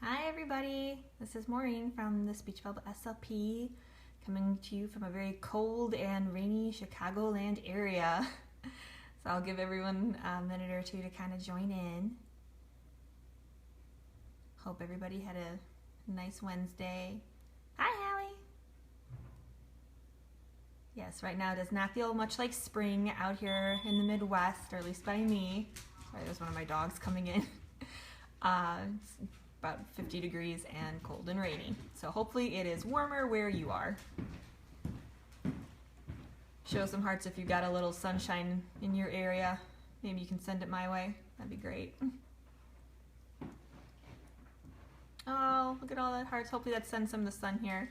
Hi everybody, this is Maureen from the Speech Bubble SLP, coming to you from a very cold and rainy Chicagoland area. So I'll give everyone a minute or two to kind of join in. Hope everybody had a nice Wednesday. Hi Hallie! Yes, right now it does not feel much like spring out here in the Midwest, or at least by me. Sorry, there's one of my dogs coming in. It's about 50 degrees and cold and rainy. So hopefully it is warmer where you are. Show some hearts if you got a little sunshine in your area. Maybe you can send it my way. That'd be great. Oh, look at all that hearts. Hopefully that sends some of the sun here.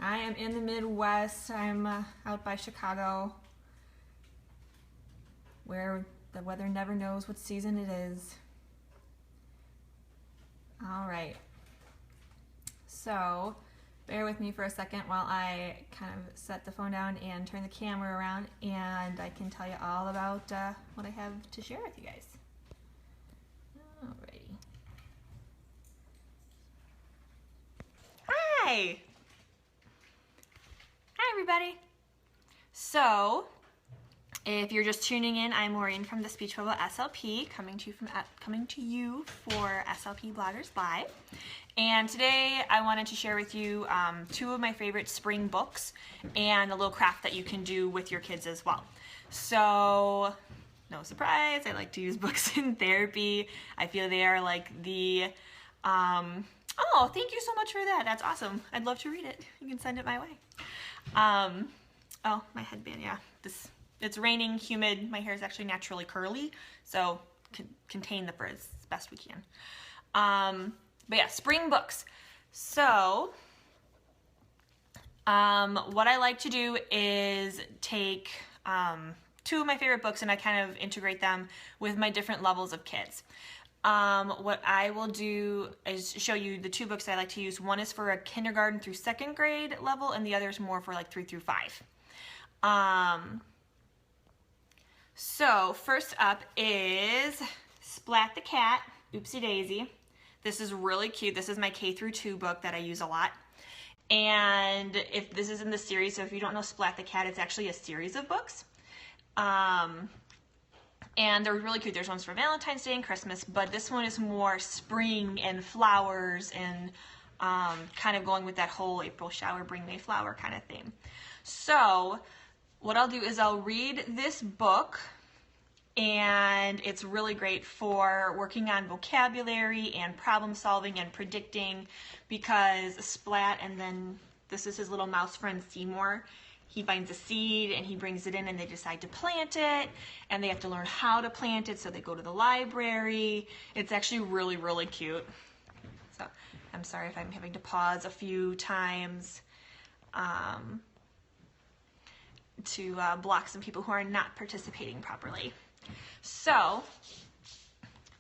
I am in the Midwest. I'm out by Chicago, where the weather never knows what season it is. All right. So bear with me for a second while I kind of set the phone down and turn the camera around, and I can tell you all about what I have to share with you guys. Alrighty. Hi! Hi everybody! So, if you're just tuning in, I'm Maureen from the Speech Bubble SLP, coming to you for SLP Bloggers Live. And today I wanted to share with you two of my favorite spring books and a little craft that you can do with your kids as well. So, no surprise, I like to use books in therapy. I feel they are like the, oh, thank you so much for that. That's awesome. I'd love to read it. You can send it my way. Oh, my headband, yeah. It's raining, humid. My hair is actually naturally curly, so contain the frizz as best we can. But yeah, spring books. So, what I like to do is take two of my favorite books and I kind of integrate them with my different levels of kids. What I will do is show you the two books I like to use. One is for a kindergarten through second grade level, and the other is more for like 3 through 5. So first up is Splat the Cat, Oopsie Daisy. This is really cute. This is my K through 2 book that I use a lot. And if this is in the series, so if you don't know Splat the Cat, it's actually a series of books. And they're really cute. There's ones for Valentine's Day and Christmas, but this one is more spring and flowers and kind of going with that whole April shower, bring May flower kind of theme. So what I'll do is I'll read this book, and it's really great for working on vocabulary and problem solving and predicting, because Splat, and then this is his little mouse friend Seymour, he finds a seed and he brings it in and they decide to plant it, and they have to learn how to plant it, so they go to the library. It's actually really, really cute. So I'm sorry if I'm having to pause a few times to block some people who are not participating properly. So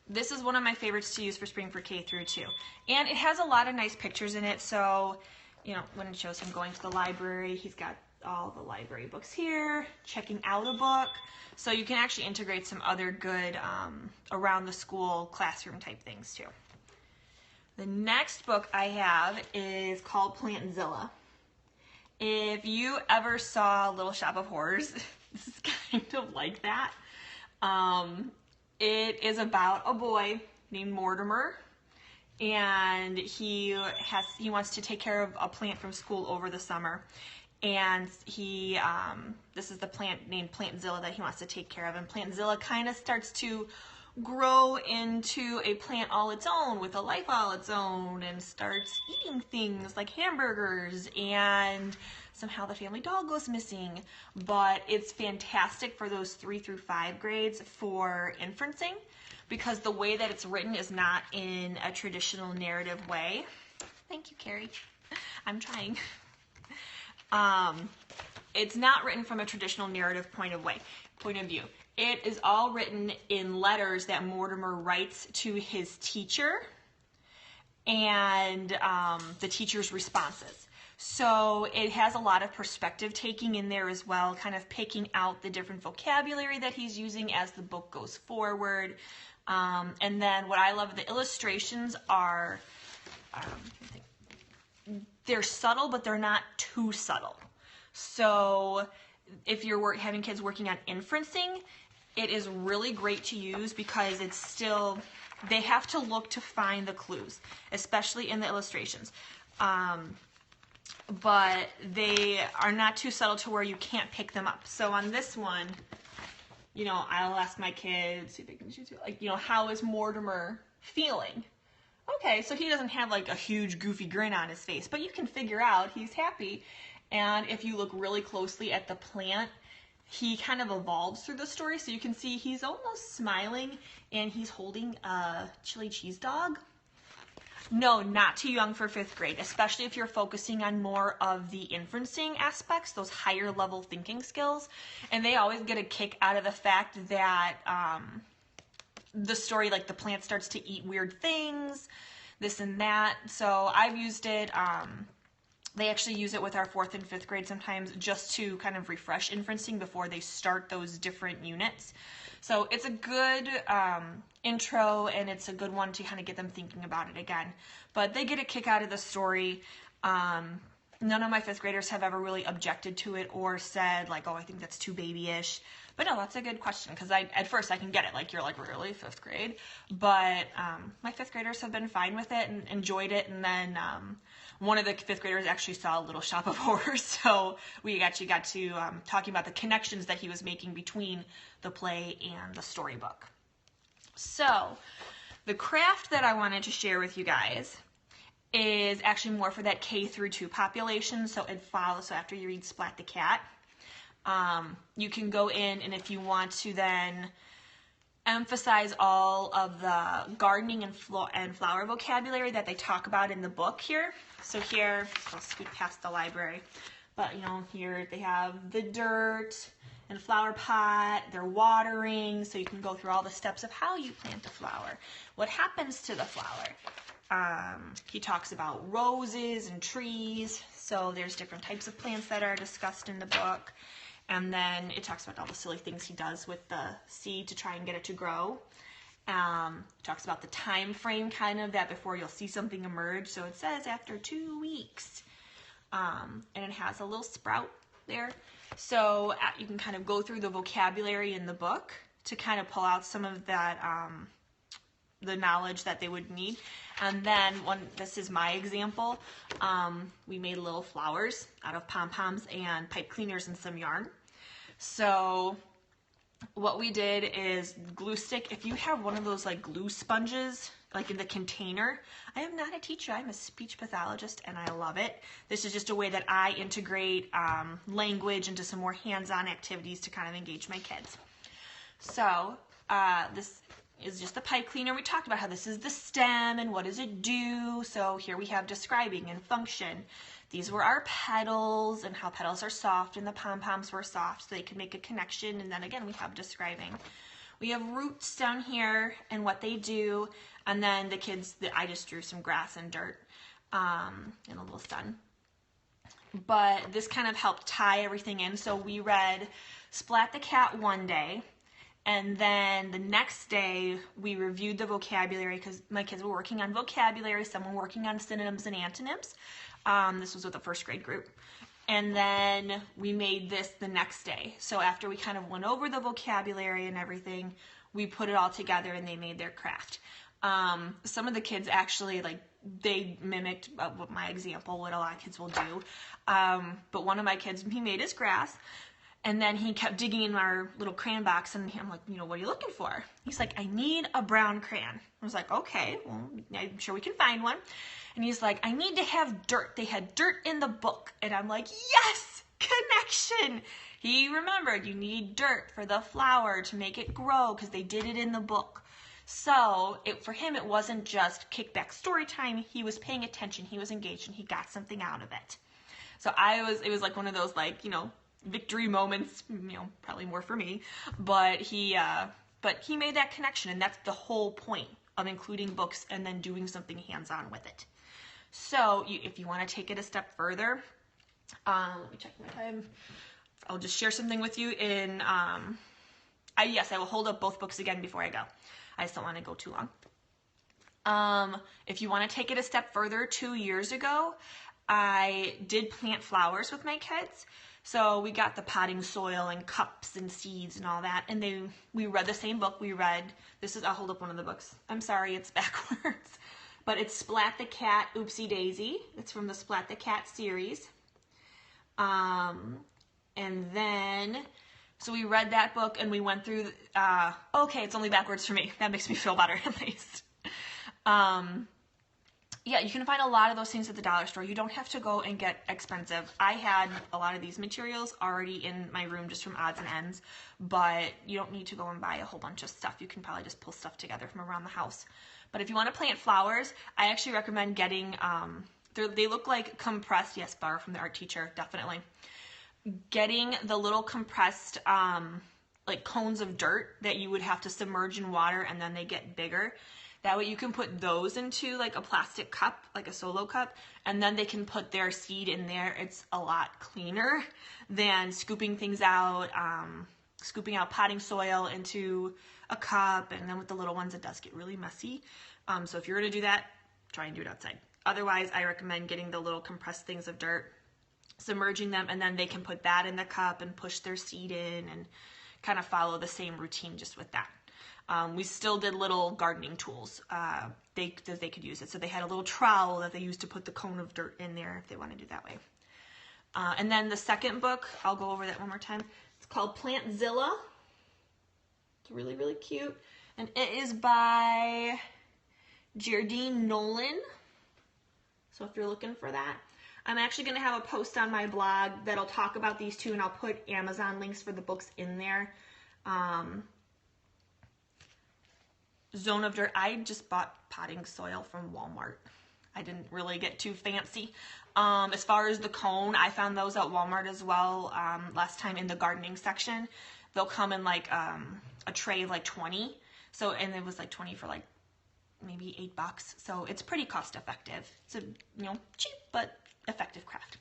this is one of my favorites to use for spring for K through 2. And it has a lot of nice pictures in it, so you know, when it shows him going to the library, he's got all the library books here, checking out a book. So you can actually integrate some other good around the school classroom type things too. The next book I have is called Plantzilla. If you ever saw Little Shop of Horrors, this is kind of like that. It is about a boy named Mortimer, and he wants to take care of a plant from school over the summer. And this is the plant named Plantzilla that he wants to take care of. And Plantzilla kind of starts to grow into a plant all its own, with a life all its own, and starts eating things like hamburgers, and somehow the family dog goes missing. But it's fantastic for those 3 through 5 grades for inferencing, because the way that it's written is not in a traditional narrative way. Thank you, Carrie. I'm trying. It's not written from a traditional narrative point of view. It is all written in letters that Mortimer writes to his teacher, and the teacher's responses. So it has a lot of perspective taking in there as well, kind of picking out the different vocabulary that he's using as the book goes forward. And then what I love, the illustrations are, they're subtle, but they're not too subtle. So if you're having kids working on inferencing, it is really great to use because it's still, they have to look to find the clues, especially in the illustrations. But they are not too subtle to where you can't pick them up. So on this one, you know, I'll ask my kids, see if they can choose, like, you know, how is Mortimer feeling? Okay, so he doesn't have like a huge goofy grin on his face, but you can figure out he's happy. And if you look really closely at the plant, he kind of evolves through the story. So you can see he's almost smiling and he's holding a chili cheese dog. No, not too young for 5th grade, especially if you're focusing on more of the inferencing aspects, those higher level thinking skills. And they always get a kick out of the fact that the story, like the plant starts to eat weird things, this and that. So I've used it. They actually use it with our 4th and 5th grade sometimes just to kind of refresh inferencing before they start those different units. So it's a good intro, and it's a good one to kind of get them thinking about it again. But they get a kick out of the story. None of my 5th graders have ever really objected to it or said like, oh, I think that's too babyish. But no, that's a good question, because at first I can get it, like, you're like, really, 5th grade? But my 5th graders have been fine with it and enjoyed it. And then one of the 5th graders actually saw Little Shop of Horrors, so we actually got to talking about the connections that he was making between the play and the storybook. So the craft that I wanted to share with you guys is actually more for that K through 2 population. So it follows, so after you read Splat the Cat, you can go in, and if you want to then emphasize all of the gardening and flower vocabulary that they talk about in the book here. So here, I'll scoot past the library, but you know, here they have the dirt and flower pot, they're watering, so you can go through all the steps of how you plant a flower, what happens to the flower. He talks about roses and trees, so there's different types of plants that are discussed in the book. And then it talks about all the silly things he does with the seed to try and get it to grow. Talks about the time frame kind of that before you'll see something emerge. So it says after 2 weeks. And it has a little sprout there. So you can kind of go through the vocabulary in the book to kind of pull out some of that, the knowledge that they would need. And then this is my example, we made little flowers out of pom-poms and pipe cleaners and some yarn. So what we did is glue stick. If you have one of those like glue sponges, like in the container, I am not a teacher, I'm a speech pathologist and I love it. This is just a way that I integrate language into some more hands-on activities to kind of engage my kids. So this is just the pipe cleaner. We talked about how this is the stem and what does it do. So here we have describing and function. These were our petals and how petals are soft and the pom-poms were soft so they could make a connection. And then again, we have describing. We have roots down here and what they do. And then the kids, I just drew some grass and dirt and a little sun. But this kind of helped tie everything in. So we read Splat the Cat one day. And then the next day, we reviewed the vocabulary because my kids were working on vocabulary, some were working on synonyms and antonyms. This was with a 1st grade group. And then we made this the next day. So after we kind of went over the vocabulary and everything, we put it all together and they made their craft. Some of the kids actually, like, they mimicked what my example, what a lot of kids will do. But one of my kids, he made his grass. And then he kept digging in our little crayon box, and I'm like, you know, what are you looking for? He's like, I need a brown crayon. I was like, okay, well, I'm sure we can find one. And he's like, I need to have dirt. They had dirt in the book. And I'm like, yes, connection. He remembered you need dirt for the flower to make it grow because they did it in the book. So for him, it wasn't just kickback story time. He was paying attention. He was engaged, and he got something out of it. So it was like one of those, like, you know, victory moments, you know, probably more for me, but he made that connection, and that's the whole point of including books and then doing something hands-on with it. So if you want to take it a step further, let me check my time. I'll just share something with you in, yes, I will hold up both books again before I go. I just don't want to go too long. If you want to take it a step further, 2 years ago, I did plant flowers with my kids. So we got the potting soil and cups and seeds and all that. And we read the same book. We read, I'll hold up one of the books. I'm sorry, it's backwards. But it's Splat the Cat, Oopsie Daisy. It's from the Splat the Cat series. And then, so we read that book and we went through, okay, it's only backwards for me. That makes me feel better at least. Yeah, you can find a lot of those things at the dollar store. You don't have to go and get expensive. I had a lot of these materials already in my room just from odds and ends, but you don't need to go and buy a whole bunch of stuff. You can probably just pull stuff together from around the house. But if you want to plant flowers, I actually recommend getting, they look like compressed, yes, borrow from the art teacher, definitely. Getting the little compressed, like cones of dirt that you would have to submerge in water and then they get bigger. That way you can put those into like a plastic cup, like a solo cup, and then they can put their seed in there. It's a lot cleaner than scooping things out, scooping out potting soil into a cup, and then with the little ones it does get really messy. So if you're gonna do that, try and do it outside. Otherwise, I recommend getting the little compressed things of dirt, submerging them, and then they can put that in the cup and push their seed in and kind of follow the same routine just with that. We still did little gardening tools that they could use it. So they had a little trowel that they used to put the cone of dirt in there if they want to do that way. And then the second book, I'll go over that one more time. It's called Plantzilla. It's really, really cute. And it is by Jardine Nolan. So if you're looking for that. I'm actually going to have a post on my blog that'll talk about these two, and I'll put Amazon links for the books in there. Zone of Dirt, I just bought potting soil from Walmart. I didn't really get too fancy. As far as the cone, I found those at Walmart as well last time in the gardening section. They'll come in like a tray of like 20. So, and it was like 20 for like maybe $8. So it's pretty cost effective. It's a, cheap but effective craft.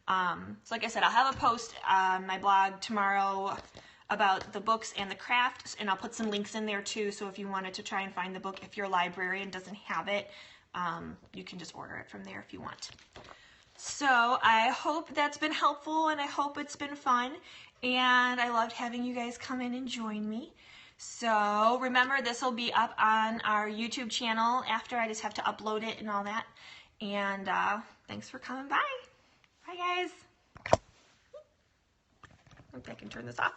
So like I said, I'll have a post on my blog tomorrow about the books and the crafts, and I'll put some links in there too, so if you wanted to try and find the book, if your librarian doesn't have it, you can just order it from there if you want. So I hope that's been helpful, and I hope it's been fun, and I loved having you guys come in and join me. So remember, this will be up on our YouTube channel after. I just have to upload it and all that, and thanks for coming by. Bye guys. Hope I can turn this off.